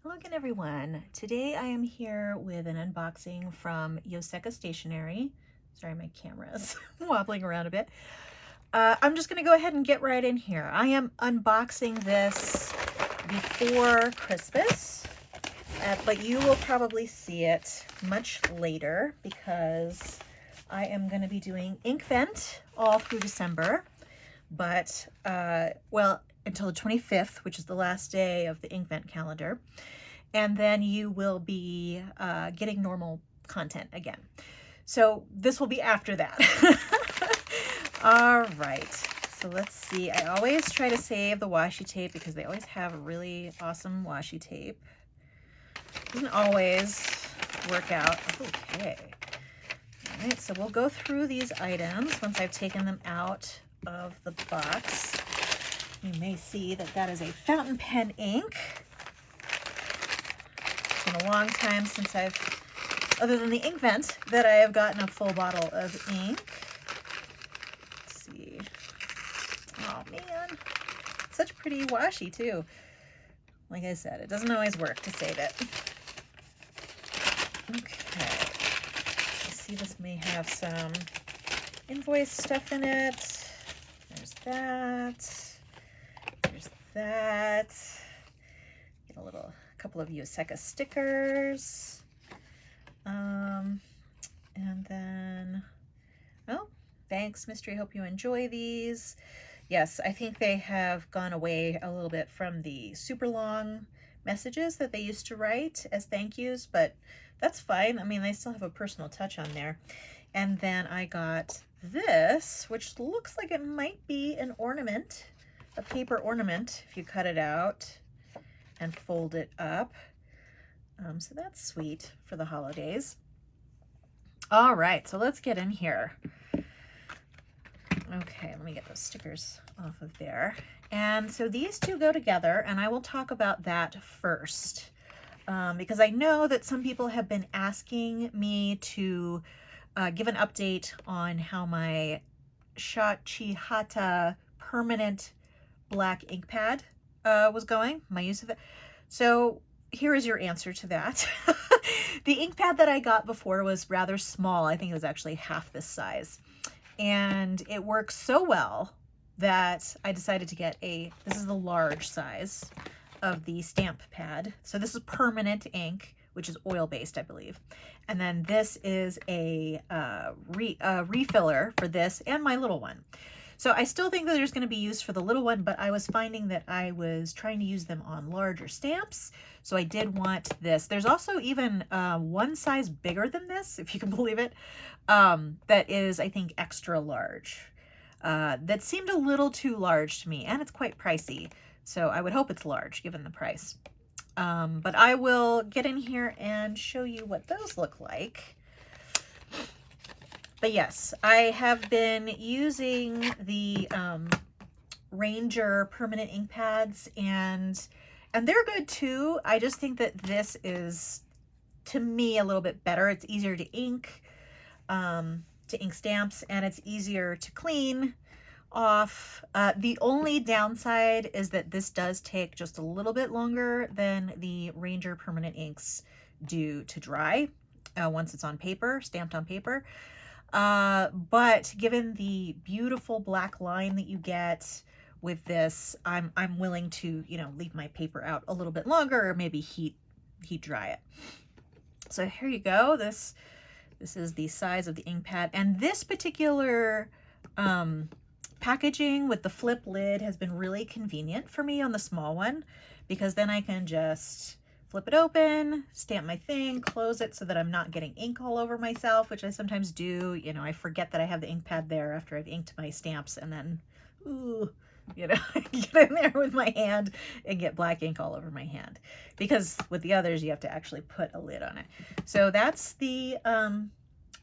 Hello again, everyone. Today I am here with an unboxing from Yoseka Stationery. Sorry, my camera is wobbling around a bit. I'm just going to go ahead and get right in here. I am unboxing this before Christmas, but you will probably see it much later because I am going to be doing ink vent all through December, but well, until the 25th, which is the last day of the ink vent calendar. And then you will be getting normal content again. So this will be after that. All right, so let's see. I always try to save the washi tape because they always have really awesome washi tape. Doesn't always work out. Okay. All right, so we'll go through these items once I've taken them out of the box. You may see that that is a fountain pen ink. It's been a long time since other than the ink vent, that I have gotten a full bottle of ink. Let's see. Oh man, such pretty washi too. Like I said, it doesn't always work to save it. Okay. I see this may have some invoice stuff in it. There's that. There's that. Get a couple of Yoseka stickers. And then, well, thanks, Mystery. Hope you enjoy these. Yes, I think they have gone away a little bit from the super long messages that they used to write as thank yous, but that's fine. I mean, they still have a personal touch on there. And then I got this, which looks like it might be an ornament, a paper ornament, if you cut it out and fold it up. So that's sweet for the holidays. All right, so let's get in here. Okay, let me get those stickers off of there. And so these two go together, and I will talk about that first. Because I know that some people have been asking me to give an update on how my Shachihata permanent black ink pad was going, my use of it. So here is your answer to that. The ink pad that I got before was rather small. I think it was actually half this size. And it works so well that I decided to get this is the large size of the stamp pad. So this is permanent ink, which is oil-based, I believe. And then this is a refiller for this and my little one. So I still think that there's going to be use for the little one, but I was finding that I was trying to use them on larger stamps. So I did want this. There's also even one size bigger than this, if you can believe it, that is, I think, extra large. That seemed a little too large to me, and it's quite pricey. So I would hope it's large given the price. But I will get in here and show you what those look like. But yes, I have been using the Ranger permanent ink pads, and they're good too. I just think that this is, to me, a little bit better. It's easier to ink stamps, and it's easier to clean off. The only downside is that this does take just a little bit longer than the Ranger permanent inks do to dry once it's on paper, stamped on paper. But given the beautiful black line that you get with this, I'm willing to, leave my paper out a little bit longer, or maybe heat dry it. So here you go. This is the size of the ink pad, and this particular packaging with the flip lid has been really convenient for me on the small one, because then I can just flip it open, stamp my thing, close it so that I'm not getting ink all over myself, which I sometimes do. I forget that I have the ink pad there after I've inked my stamps, and then, ooh, get in there with my hand and get black ink all over my hand. Because with the others, you have to actually put a lid on it. So that's the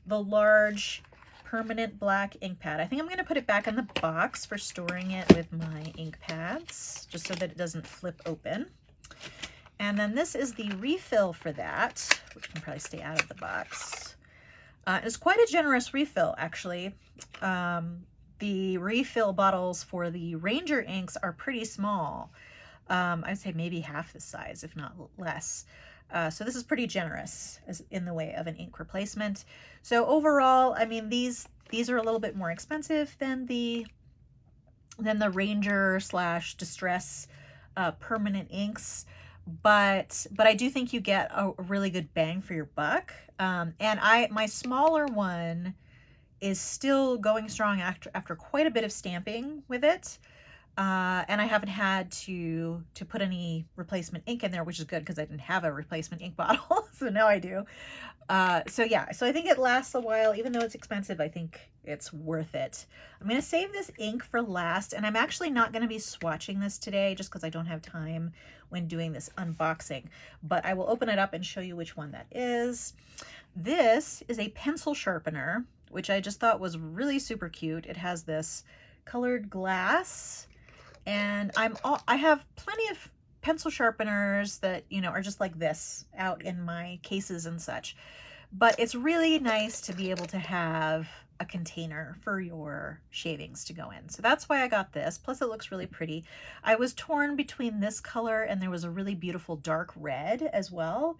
large permanent black ink pad. I think I'm going to put it back in the box for storing it with my ink pads, just so that it doesn't flip open. And then this is the refill for that, which can probably stay out of the box. It's quite a generous refill, actually. The refill bottles for the Ranger inks are pretty small. I'd say maybe half the size, if not less. So this is pretty generous in the way of an ink replacement. So overall, I mean, these are a little bit more expensive than the Ranger / Distress permanent inks, but I do think you get a really good bang for your buck. And my smaller one is still going strong after quite a bit of stamping with it. And I haven't had to put any replacement ink in there, which is good because I didn't have a replacement ink bottle. So now I do. So yeah, so I think it lasts a while. Even though it's expensive, I think it's worth it. I'm going to save this ink for last, and I'm actually not going to be swatching this today just because I don't have time when doing this unboxing. But I will open it up and show you which one that is. This is a pencil sharpener, which I just thought was really super cute. It has this colored glass, and I have plenty of pencil sharpeners that, you know, are just like this out in my cases and such. But it's really nice to be able to have a container for your shavings to go in. So that's why I got this. Plus it looks really pretty. I was torn between this color and there was a really beautiful dark red as well.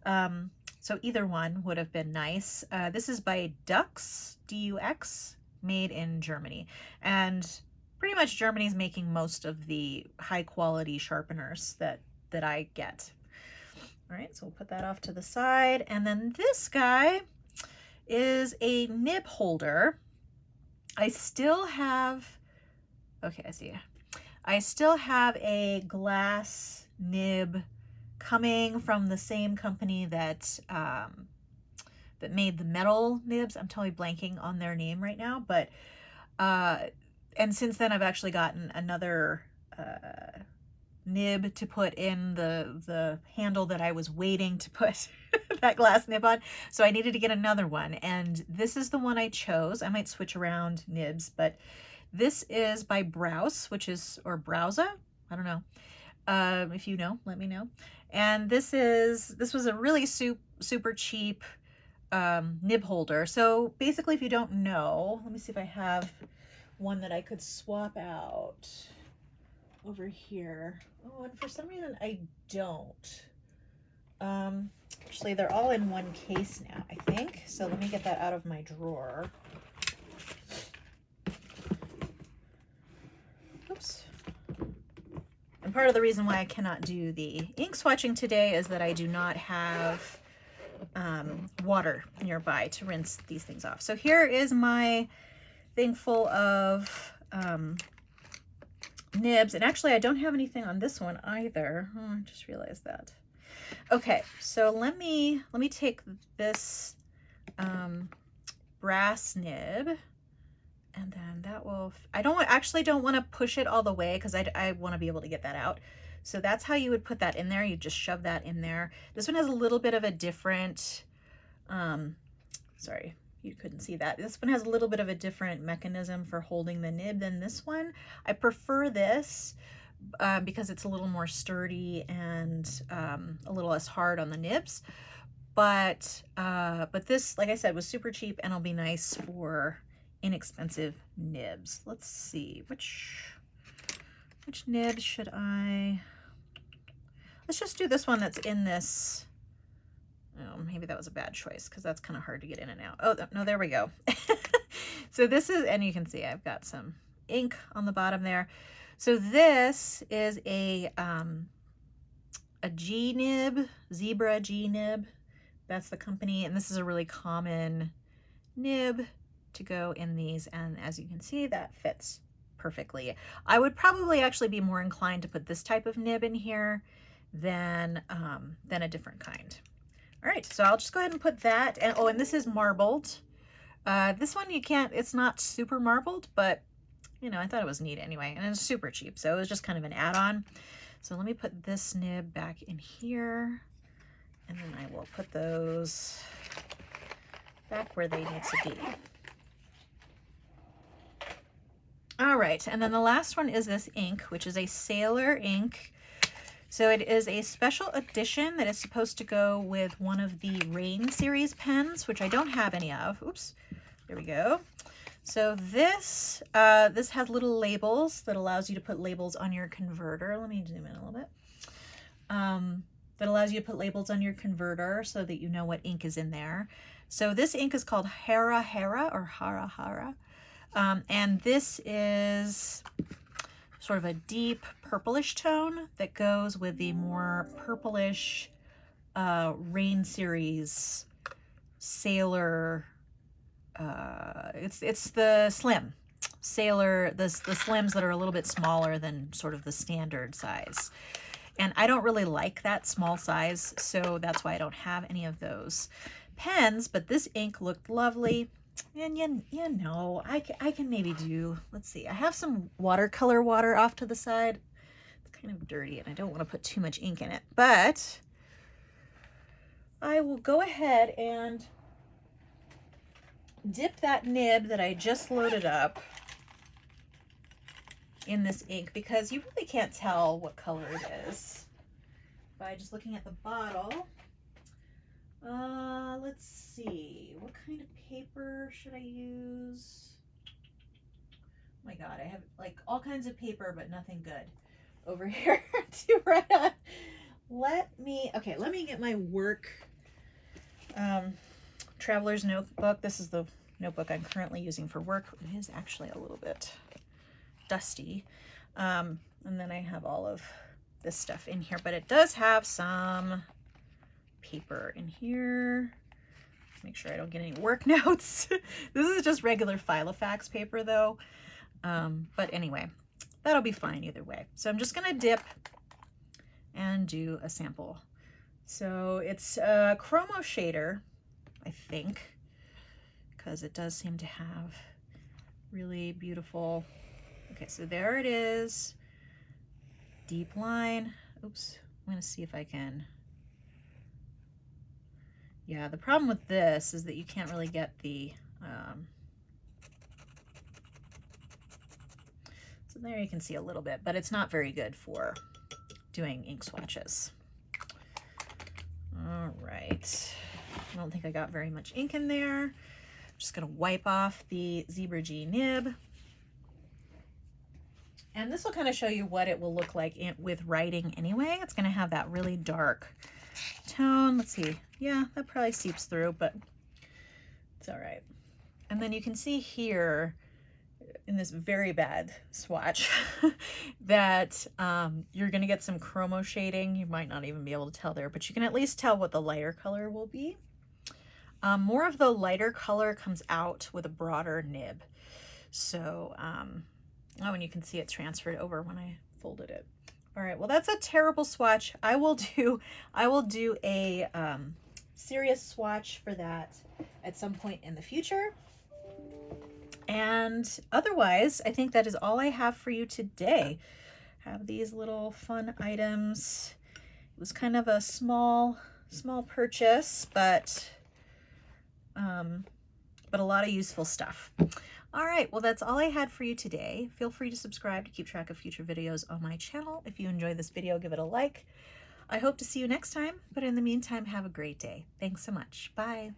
So either one would have been nice. This is by Dux, D-U-X, made in Germany. And pretty much Germany's making most of the high quality sharpeners that I get. All right, so we'll put that off to the side. And then this guy is a nib holder. I still have, okay, I see. I still have a glass nib coming from the same company that that made the metal nibs. I'm totally blanking on their name right now, but and since then I've actually gotten another nib to put in the handle that I was waiting to put that glass nib on. So I needed to get another one, and this is the one I chose. I might switch around nibs, but this is by Browse, which is, or Browse, I don't know. If you know, let me know. And this was a really super cheap nib holder. So basically, if you don't know, let me see if I have one that I could swap out over here. Oh, and for some reason I don't. Actually, they're all in one case now, I think. So let me get that out of my drawer. Oops. And part of the reason why I cannot do the ink swatching today is that I do not have water nearby to rinse these things off. So here is my thing full of nibs, and actually I don't have anything on this one either. Oh, I just realized that. Okay, so let me take this brass nib, and then that will, actually don't want to push it all the way because I want to be able to get that out. So that's how you would put that in there. You just shove that in there. This one has a little bit of a different, sorry, you couldn't see that. This one has a little bit of a different mechanism for holding the nib than this one. I prefer this because it's a little more sturdy and a little less hard on the nibs. But this, like I said, was super cheap and it'll be nice for inexpensive nibs. Let's see, which nibs should I? Let's just do this one that's in this. Oh, maybe that was a bad choice because that's kind of hard to get in and out. Oh, no, there we go. So this is, and you can see I've got some ink on the bottom there. So this is a G nib, Zebra G nib. That's the company, and this is a really common nib to go in these, and as you can see, that fits perfectly. I would probably actually be more inclined to put this type of nib in here than a different kind. All right, so I'll just go ahead and put that, and oh, and this is marbled. This one you can't, it's not super marbled, but you know, I thought it was neat anyway, and it's super cheap, so it was just kind of an add-on. So let me put this nib back in here, and then I will put those back where they need to be. All right, and then the last one is this ink, which is a Sailor ink. So it is a special edition that is supposed to go with one of the Rain series pens, which I don't have any of. Oops, there we go. So this this has little labels that allows you to put labels on your converter. Let me zoom in a little bit. That allows you to put labels on your converter so that you know what ink is in there. So this ink is called Hara Hara or Hara Hara. And this is sort of a deep purplish tone that goes with the more purplish Rain Series Sailor. It's the Slim Sailor, the Slims that are a little bit smaller than sort of the standard size. And I don't really like that small size, so that's why I don't have any of those pens, but this ink looked lovely. And you know, I can maybe do, let's see, I have some watercolor water off to the side. It's kind of dirty and I don't want to put too much ink in it, but I will go ahead and dip that nib that I just loaded up in this ink, because you really can't tell what color it is by just looking at the bottle. Let's see, what kind of paper should I use? Oh my god, I have like all kinds of paper but nothing good over here to write on. Let me get my work traveler's notebook. This is the notebook I'm currently using for work. It is actually a little bit dusty. And then I have all of this stuff in here, but it does have some paper in here. Make sure I don't get any work notes. This is just regular Filofax paper though. But anyway, that'll be fine either way. So I'm just gonna dip and do a sample. So it's a chromo shader, I think, because it does seem to have really beautiful. Okay, so there it is. Deep line. Oops, I'm gonna see if I can. Yeah, the problem with this is that you can't really get the, so there you can see a little bit, but it's not very good for doing ink swatches. All right, I don't think I got very much ink in there. I'm just gonna wipe off the Zebra G nib. And this will kind of show you what it will look like with writing anyway. It's going to have that really dark tone. Let's see. Yeah, that probably seeps through, but it's all right. And then you can see here in this very bad swatch that you're going to get some chromo shading. You might not even be able to tell there, but you can at least tell what the lighter color will be. More of the lighter color comes out with a broader nib. So, oh, and you can see it transferred over when I folded it. All right, well, that's a terrible swatch. I will do a serious swatch for that at some point in the future. And otherwise, I think that is all I have for you today. Have these little fun items. It was kind of a small purchase, but a lot of useful stuff. All right, well, that's all I had for you today. Feel free to subscribe to keep track of future videos on my channel. If you enjoyed this video, give it a like. I hope to see you next time, but in the meantime, have a great day. Thanks so much. Bye.